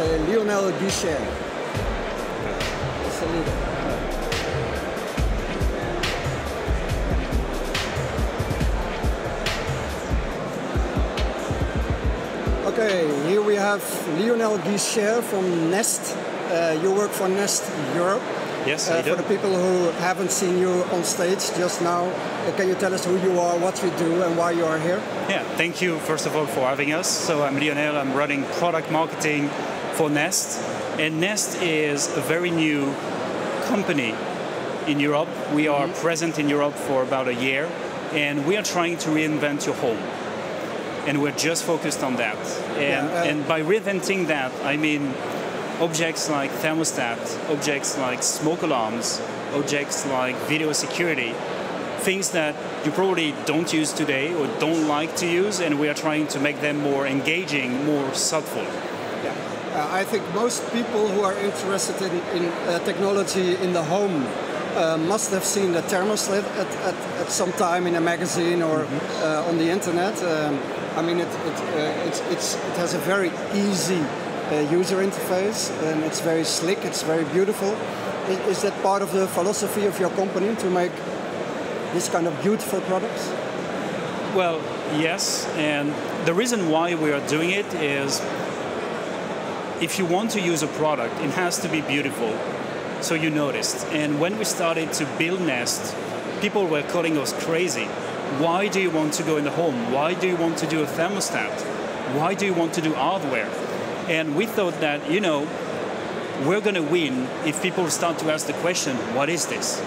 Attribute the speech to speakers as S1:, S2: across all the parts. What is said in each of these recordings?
S1: Lionel Guichard. That's the leader. Okay, here we have Lionel Guichard from Nest. You work for Nest Europe.
S2: Yes, I do.
S1: For the people who haven't seen you on stage just now, can you tell us who you are, what you do, and why you are here?
S2: Yeah, thank you first of all for having us. So I'm Lionel, I'm running product marketing for Nest. And Nest is a very new company in Europe. We are present in Europe for about a year, and we are trying to reinvent your home. And we're just focused on that. And by reinventing that, I mean objects like thermostat, objects like smoke alarms, objects like video security, things that you probably don't use today or don't like to use, and we are trying to make them more engaging, more thoughtful.
S1: Yeah. I think most people who are interested in technology in the home must have seen the thermostat at some time in a magazine or on the internet. I mean, it has a very easy user interface, and it's very slick, it's very beautiful. Is that part of the philosophy of your company, to make this kind of beautiful products?
S2: Well, yes, and the reason why we are doing it is if you want to use a product, it has to be beautiful, so you noticed. And when we started to build Nest, people were calling us crazy. Why do you want to go in the home? Why do you want to do a thermostat? Why do you want to do hardware? And we thought that, you know, we're going to win if people start to ask the question, what is this?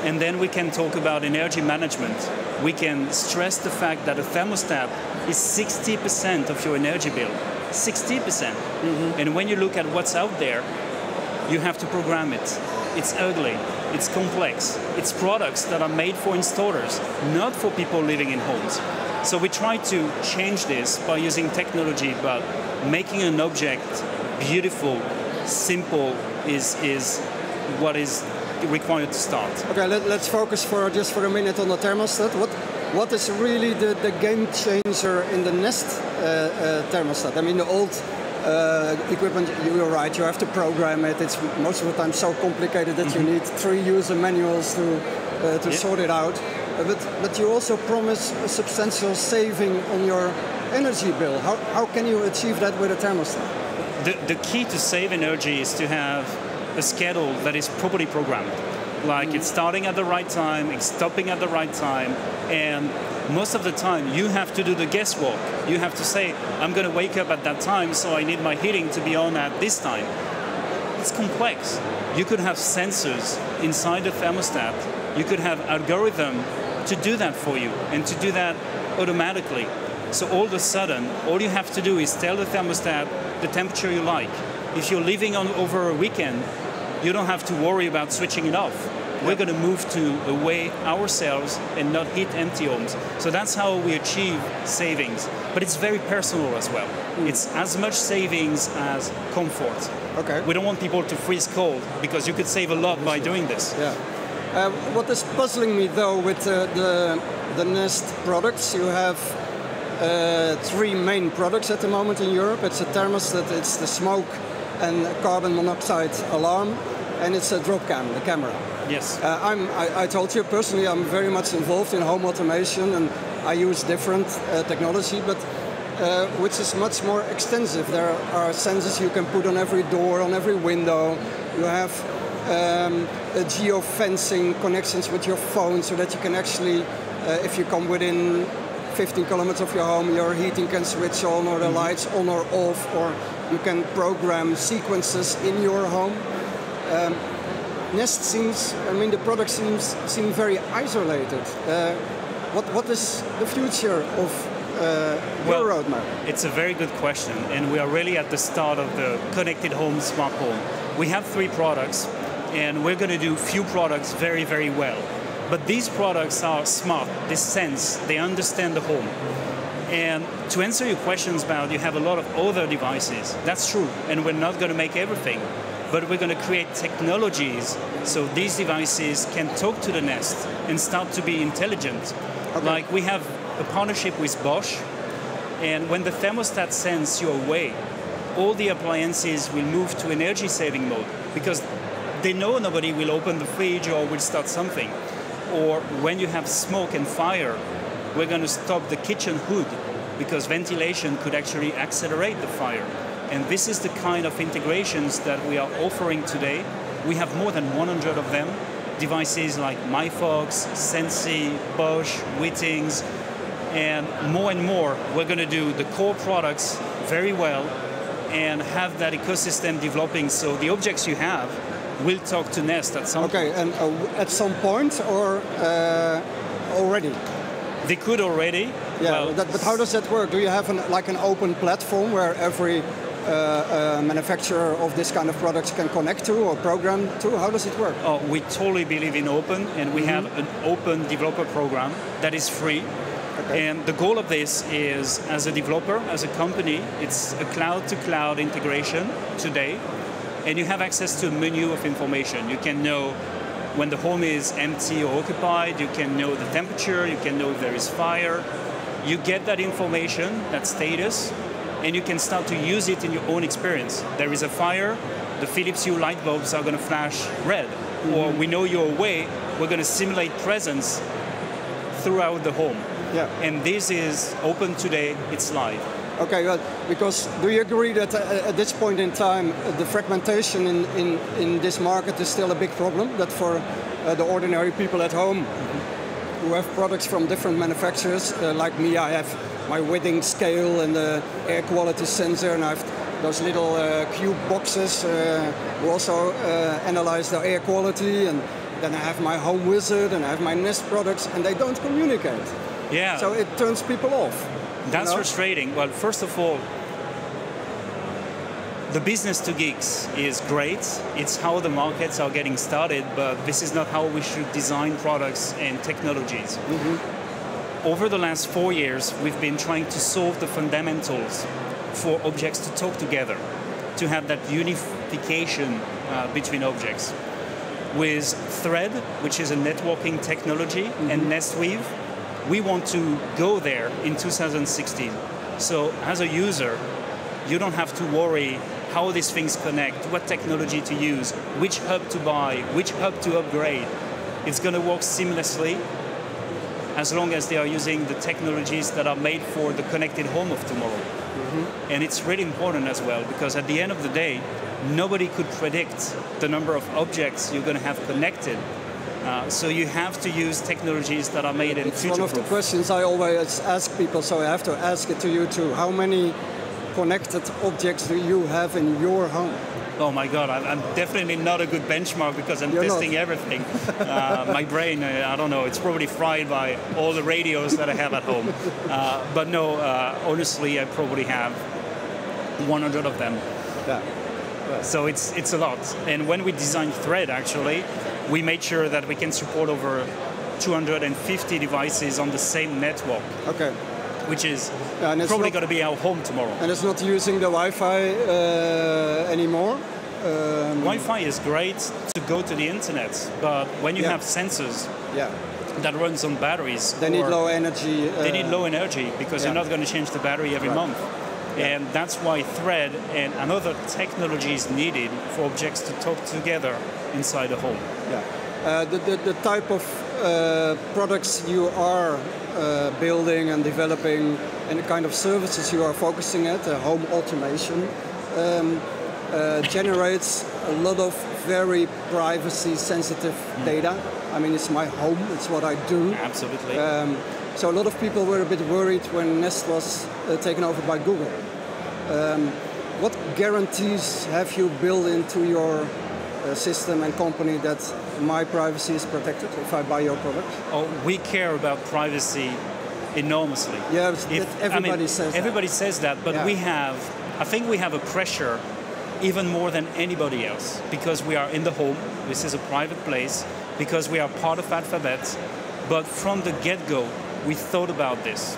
S2: And then we can talk about energy management. We can stress the fact that a thermostat is 60% of your energy bill. 60%. And when you look at what's out there, you have to program it. It's ugly, it's complex. It's products that are made for installers, not for people living in homes. So we try to change this by using technology, but making an object beautiful, simple is what is required to start. Okay,
S1: let's focus just for a minute on the thermostat. What is really the game changer in the Nest thermostat? I mean, the old equipment, you're right, you have to program it. It's most of the time so complicated that you need 3 user manuals to sort it out. But you also promise a substantial saving on your energy bill. How can you achieve that with a thermostat?
S2: The key to save energy is to have a schedule that is properly programmed. Like it's starting at the right time, it's stopping at the right time, and most of the time you have to do the guesswork. You have to say, I'm going to wake up at that time, so I need my heating to be on at this time. It's complex. You could have sensors inside the thermostat. You could have algorithm to do that for you and to do that automatically. So all of a sudden, all you have to do is tell the thermostat the temperature you like. If you're living over a weekend, you don't have to worry about switching it off. We're going to move to away ourselves and not hit empty homes. So that's how we achieve savings. But it's very personal as well. It's as much savings as comfort.
S1: Okay.
S2: We don't want people to freeze cold, because you could save a lot by doing this.
S1: Yeah. What is puzzling me though with the Nest products, you have 3 main products at the moment in Europe. It's a thermostat, it's the smoke and carbon monoxide alarm, and it's a drop cam, the camera.
S2: Yes.
S1: I told you personally, I'm very much involved in home automation, and I use different technology, but which is much more extensive. There are sensors you can put on every door, on every window. You have geofencing connections with your phone, so that you can actually, if you come within 15 kilometers of your home, your heating can switch on, or the lights on or off, or you can program sequences in your home. Nest seems, I mean, the product seem very isolated. What is the future of your roadmap?
S2: It's a very good question, and we are really at the start of the connected home, smart home. We have 3 products, and we're going to do few products very, very well. But these products are smart, they sense, they understand the home. And to answer your questions about, you have a lot of other devices, that's true, and we're not going to make everything. But we're going to create technologies so these devices can talk to the Nest and start to be intelligent. Okay. Like we have a partnership with Bosch, and when the thermostat sends you away, all the appliances will move to energy saving mode because they know nobody will open the fridge or will start something. Or when you have smoke and fire, we're going to stop the kitchen hood because ventilation could actually accelerate the fire. And this is the kind of integrations that we are offering today. We have more than 100 of them. Devices like MyFox, Sensi, Bosch, Wittings, and more we're going to do the core products very well and have that ecosystem developing so the objects you have will talk to Nest at some point.
S1: Okay, and at some point or already?
S2: They could already.
S1: Yeah, well, but how does that work? Do you have an open platform where every manufacturer of this kind of products can connect to or program to? How does it work?
S2: Oh, we totally believe in open, and we have an open developer program that is free. Okay. And the goal of this is, as a developer, as a company, it's a cloud-to-cloud integration today, and you have access to a menu of information. You can know when the home is empty or occupied, you can know the temperature, you can know if there is fire. You get that information, that status, and you can start to use it in your own experience. There is a fire, the Philips Hue light bulbs are going to flash red. Or we know you're away, we're going to simulate presence throughout the home.
S1: Yeah.
S2: And this is open today, it's live.
S1: Okay, well, because do you agree that at this point in time, the fragmentation in this market is still a big problem? That for the ordinary people at home who have products from different manufacturers, like me, I have my Wittings scale and the air quality sensor, and I have those little cube boxes who also analyze the air quality, and then I have my Home Wizard and I have my Nest products, and they don't communicate.
S2: Yeah.
S1: So it turns people off.
S2: That's frustrating. Well, first of all, the business to geeks is great. It's how the markets are getting started, but this is not how we should design products and technologies. Over the last 4 years, we've been trying to solve the fundamentals for objects to talk together, to have that unification between objects. With Thread, which is a networking technology, and NestWeave, we want to go there in 2016. So as a user, you don't have to worry how these things connect, what technology to use, which hub to buy, which hub to upgrade. It's going to work seamlessly as long as they are using the technologies that are made for the connected home of tomorrow. And it's really important as well, because at the end of the day, nobody could predict the number of objects you're going to have connected. So you have to use technologies that are made in future-proof.
S1: It's one of the questions I always ask people, so I have to ask it to you too. How many connected objects do you have in your home?
S2: Oh my God, I'm definitely not a good benchmark because I'm testing everything. My brain, I don't know, it's probably fried by all the radios that I have at home. But no, honestly, I probably have 100 of them.
S1: Yeah.
S2: So it's a lot. And when we designed Thread, actually, we made sure that we can support over 250 devices on the same network. Okay. Which is probably going to be our home tomorrow.
S1: And it's not using the Wi-Fi anymore?
S2: Wi-Fi is great to go to the internet, but when you have sensors that runs on batteries,
S1: they need low energy.
S2: They need low energy because you're not going to change the battery every month. And that's why Thread and another technology is needed for objects to talk together inside a home.
S1: Yeah. The type of products you are building and developing and the kind of services you are focusing at, home automation, generates a lot of very privacy-sensitive data. I mean, it's my home, it's what I do.
S2: Absolutely.
S1: So a lot of people were a bit worried when Nest was taken over by Google. What guarantees have you built into your system and company that my privacy is protected if I buy your product?
S2: Oh, we care about privacy enormously.
S1: Yeah, everybody says that.
S2: Everybody says that, but I think we have a pressure even more than anybody else because we are in the home. This is a private place because we are part of Alphabet. But from the get-go, we thought about this.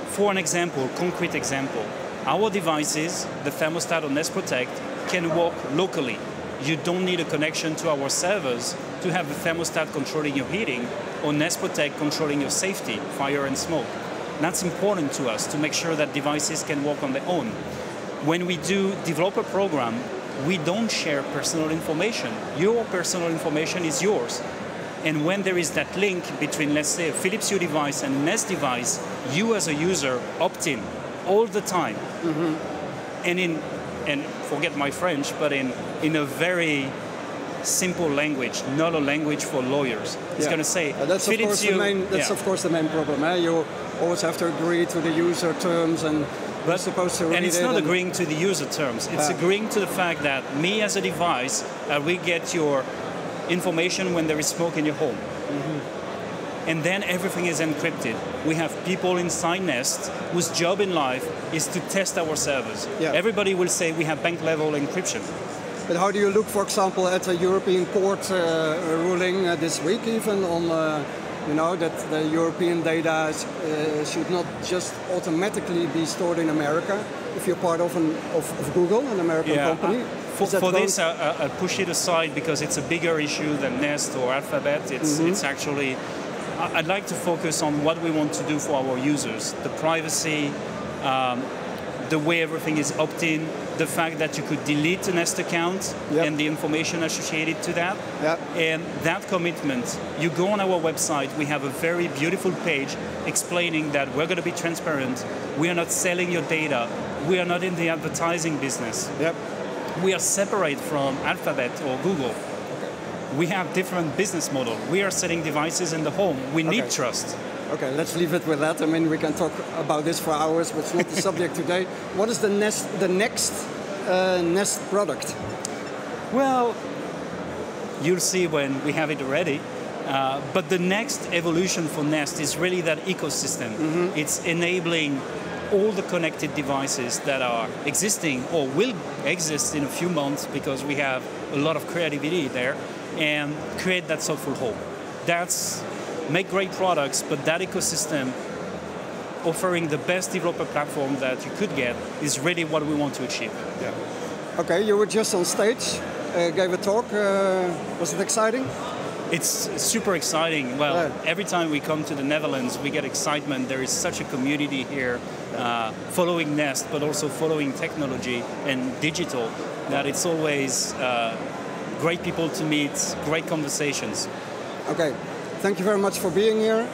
S2: For an example, concrete example, our devices, the thermostat on Nest Protect, can work locally. You don't need a connection to our servers to have the thermostat controlling your heating or Nest Protect controlling your safety, fire and smoke. That's important to us to make sure that devices can work on their own. when we do developer program, we don't share personal information. Your personal information is yours. And when there is that link between, let's say, a Philips Hue device and a Nest device, you as a user opt in all the time. And forget my French, but in a very simple language, not a language for lawyers. It's going to say,
S1: that's of course the main. That's of course the main problem. You always have to agree to the user terms, and you're supposed to read it.
S2: And it's not agreeing to the user terms. It's agreeing to the fact that me as a device, we get your information when there is smoke in your home. And then everything is encrypted. We have people inside Nest whose job in life is to test our servers. Everybody will say we have bank level encryption.
S1: But how do you look, for example, at a European court ruling this week even on, that the European data should not just automatically be stored in America if you're part of Google, an American company?
S2: For this, I'll push it aside because it's a bigger issue than Nest or Alphabet. It's actually, I'd like to focus on what we want to do for our users. The privacy, the way everything is opt-in, the fact that you could delete a Nest account and the information associated to that. And that commitment, you go on our website, we have a very beautiful page explaining that we're going to be transparent, we are not selling your data, we are not in the advertising business. We are separate from Alphabet or Google. We have different business model. We are selling devices in the home. We need trust.
S1: Okay, let's leave it with that. I mean, we can talk about this for hours, but it's not the subject today. What is the next Nest product?
S2: Well, you'll see when we have it ready. But the next evolution for Nest is really that ecosystem. It's enabling all the connected devices that are existing or will exist in a few months because we have a lot of creativity there, and create that soulful home. That's make great products, but that ecosystem offering the best developer platform that you could get is really what we want to achieve.
S1: Okay, you were just on stage, gave a talk. Was it exciting?
S2: It's super exciting. Well, every time we come to the Netherlands, we get excitement. There is such a community here following Nest, but also following technology and digital, that it's always great people to meet, great conversations.
S1: Okay, thank you very much for being here.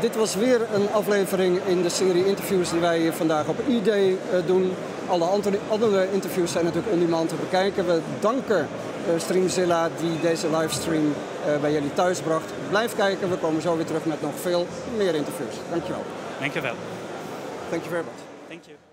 S1: Dit was weer een aflevering in de serie interviews die wij hier vandaag op eDay doen. Alle andere interviews zijn natuurlijk on demand te bekijken. We danken Streamzilla die deze livestream bij jullie thuis bracht. Blijf kijken, we komen zo weer terug met nog veel meer interviews. Dankjewel.
S2: Dankjewel.
S1: Thank you very much.
S2: Thank you.